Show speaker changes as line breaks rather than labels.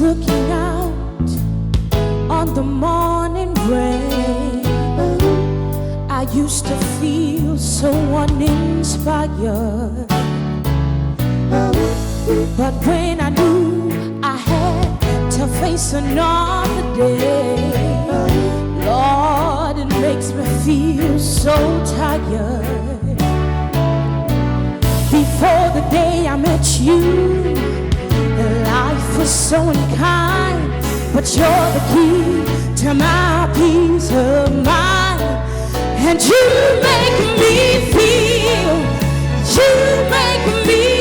looking out on the morning rain, I used to feel so uninspired. But when I knew I had to face another day, Lord, it makes me feel so tired. Before the day I met you, life was so unkind, but you're the key to my peace of mind. And you make me feel, you make me